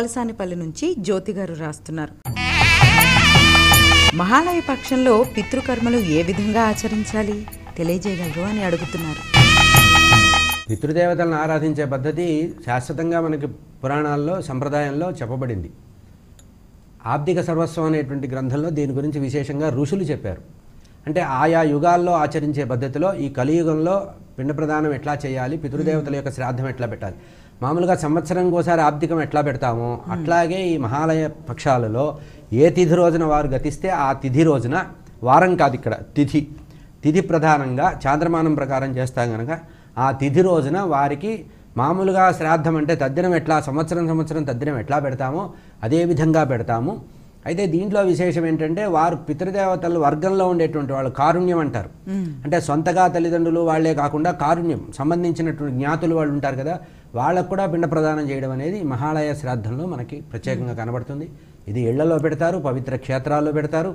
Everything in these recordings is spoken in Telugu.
వలసానిపల్లి నుంచి జ్యోతి గారు రాస్తున్నారు. మహాలయ పక్షంలో పితృకర్మలు ఏ విధంగా ఆచరించాలి తెలియజేయగలరు అని అడుగుతున్నారు. పితృదేవతలను ఆరాధించే పద్ధతి శాశ్వతంగా మనకి పురాణాల్లో సంప్రదాయంలో చెప్పబడింది. ఆబ్దిక సర్వస్వం అనేటువంటి గ్రంథంలో దీని గురించి విశేషంగా ఋషులు చెప్పారు. అంటే ఆయా యుగాల్లో ఆచరించే పద్ధతిలో ఈ కలియుగంలో పిండ ప్రదానం ఎట్లా చేయాలి, పితృదేవతల యొక్క శ్రాద్ధం ఎట్లా పెట్టాలి. మామూలుగా సంవత్సరంకోసారి ఆబ్దికం ఎట్లా పెడతామో అట్లాగే ఈ మహాలయ పక్షాలలో ఏ తిథి రోజున వారు గతిస్తే ఆ తిథి రోజున, వారం కాదు ఇక్కడ తిథి ప్రధానంగా చాంద్రమానం ప్రకారం చేస్తాం కనుక ఆ తిథి రోజున వారికి మామూలుగా శ్రాద్ధం అంటే తద్దినం ఎట్లా సంవత్సరం తద్దినం ఎట్లా పెడతామో అదే విధంగా పెడతాము. అయితే దీంట్లో విశేషం ఏంటంటే వారు పితృదేవతలు వర్గంలో ఉండేటువంటి వాళ్ళు కారుణ్యం అంటారు. అంటే సొంతగా తల్లిదండ్రులు వాళ్లే కాకుండా కారుణ్యం సంబంధించినటువంటి జ్ఞాతులు వాళ్ళు ఉంటారు కదా, వాళ్ళకు కూడా పిండ ప్రదానం చేయడం అనేది మహాలయ శ్రాద్ధంలో మనకి ప్రత్యేకంగా కనబడుతుంది. ఇది ఇళ్లలో పెడతారు, పవిత్ర క్షేత్రాల్లో పెడతారు.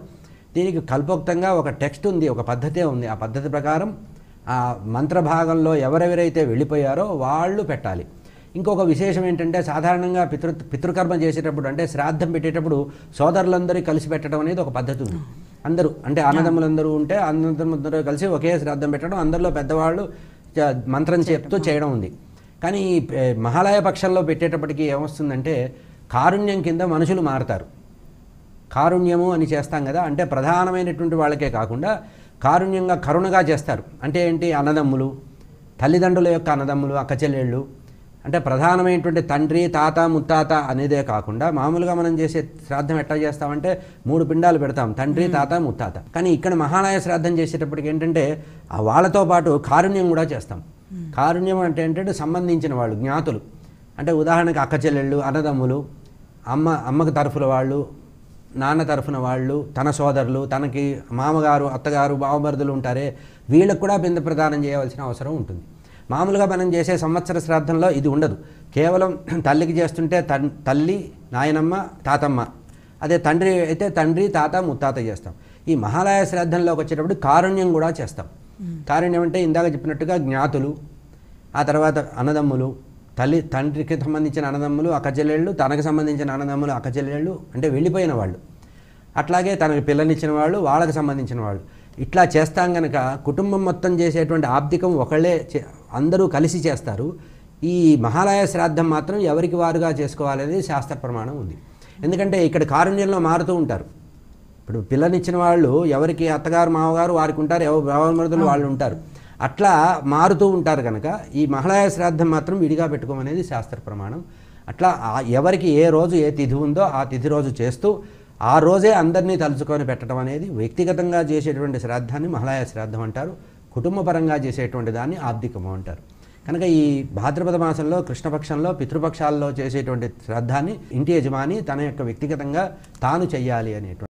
దీనికి కల్పోక్తంగా ఒక టెక్స్ట్ ఉంది, ఒక పద్ధతే ఉంది. ఆ పద్ధతి ప్రకారం ఆ మంత్రభాగంలో ఎవరెవరైతే వెళ్ళిపోయారో వాళ్ళు పెట్టాలి. ఇంకొక విశేషం ఏంటంటే సాధారణంగా పితృకర్మ చేసేటప్పుడు అంటే శ్రాద్ధం పెట్టేటప్పుడు సోదరులందరూ కలిసి పెట్టడం అనేది ఒక పద్ధతి ఉంది. అందరూ అంటే అన్నదమ్ములందరూ ఉంటే అన్నదమ్ములందరూ కలిసి ఒకే శ్రాద్ధం పెట్టడం, అందరిలో పెద్దవాళ్ళు మంత్రం చెప్తూ చేయడం ఉంది. కానీ మహాలయ పక్షంలో పెట్టేటప్పటికి ఏమొస్తుందంటే కారుణ్యం కింద మనుషులు మారుతారు. కారుణ్యము అని చేస్తాం కదా, అంటే ప్రధానమైనటువంటి వాళ్ళకే కాకుండా కారుణ్యంగా కరుణగా చేస్తారు. అంటే ఏంటి, అన్నదమ్ములు, తల్లిదండ్రుల యొక్క అన్నదమ్ములు, అక్క చెల్లెళ్ళు, అంటే ప్రధానమైనటువంటి తండ్రి తాత ముత్తాత అనేదే కాకుండా మామూలుగా మనం చేసే శ్రాద్ధం ఎట్లా చేస్తామంటే 3 పిండాలు పెడతాం, తండ్రి తాత ముత్తాత. కానీ ఇక్కడ మహాలయ శ్రాద్ధం చేసేటప్పటికి ఏంటంటే వాళ్ళతో పాటు కారుణ్యం కూడా చేస్తాం. కారుణ్యం అంటే ఏంటంటే సంబంధించిన వాళ్ళు జ్ఞాతులు, అంటే ఉదాహరణకి అక్క చెల్లెళ్ళు, అన్నదమ్ములు, అమ్మకి తరఫున వాళ్ళు, నాన్న తరఫున వాళ్ళు, తన సోదరులు, తనకి మామగారు అత్తగారు బావమరుదులు ఉంటారే, వీళ్ళకు కూడా పిండ ప్రదానం చేయవలసిన అవసరం ఉంటుంది. మామూలుగా మనం చేసే సంవత్సర శ్రాద్ధంలో ఇది ఉండదు. కేవలం తల్లికి చేస్తుంటే తల్లి, నాయనమ్మ, తాతమ్మ, అదే తండ్రి అయితే తండ్రి తాత ముత్తాత చేస్తాం. ఈ మహాలయ శ్రాద్ధంలోకి వచ్చేటప్పుడు కారుణ్యం కూడా చేస్తాం. కారుణ్యం అంటే ఇందాక చెప్పినట్టుగా జ్ఞాతులు, ఆ తర్వాత అన్నదమ్ములు, తండ్రికి సంబంధించిన అన్నదమ్ములు అక్క చెల్లెళ్ళు, తనకు సంబంధించిన అన్నదమ్ములు అక్క చెల్లెళ్ళు అంటే వెళ్ళిపోయిన వాళ్ళు, అట్లాగే తనకు పిల్లనిచ్చిన వాళ్ళు, వాళ్ళకి సంబంధించిన వాళ్ళు, ఇట్లా చేస్తాం కనుక కుటుంబం మొత్తం చేసేటువంటి ఆబ్దికం ఒకళ్ళే అందరూ కలిసి చేస్తారు. ఈ మహాలయ శ్రాద్ధం మాత్రం ఎవరికి వారుగా చేసుకోవాలనేది శాస్త్ర ప్రమాణం ఉంది. ఎందుకంటే ఇక్కడ కారుణ్యంలో మారుతూ ఉంటారు. ఇప్పుడు పిల్లనిచ్చిన వాళ్ళు ఎవరికి అత్తగారు మామగారు వారికి ఉంటారు, బావమరుదులు వాళ్ళు ఉంటారు, అట్లా మారుతూ ఉంటారు కనుక ఈ మహాలయ శ్రాద్ధం మాత్రం విడిగా పెట్టుకోమనేది శాస్త్ర ప్రమాణం. అట్లా ఎవరికి ఏ రోజు ఏ తిథి ఉందో ఆ తిథి రోజు చేస్తూ ఆ రోజే అందరినీ తలుచుకొని పెట్టడం అనేది వ్యక్తిగతంగా చేసేటువంటి శ్రాద్ధాన్ని మహాలయ శ్రాద్ధం అంటారు. కుటుంబపరంగా చేసేటువంటి దాన్ని ఆబ్దికము అంటారు. కనుక ఈ భాద్రపద మాసంలో కృష్ణపక్షంలో పితృపక్షాల్లో చేసేటువంటి శ్రాద్ధాన్ని ఇంటి యజమాని తన యొక్క వ్యక్తిగతంగా తాను చెయ్యాలి అనేటువంటి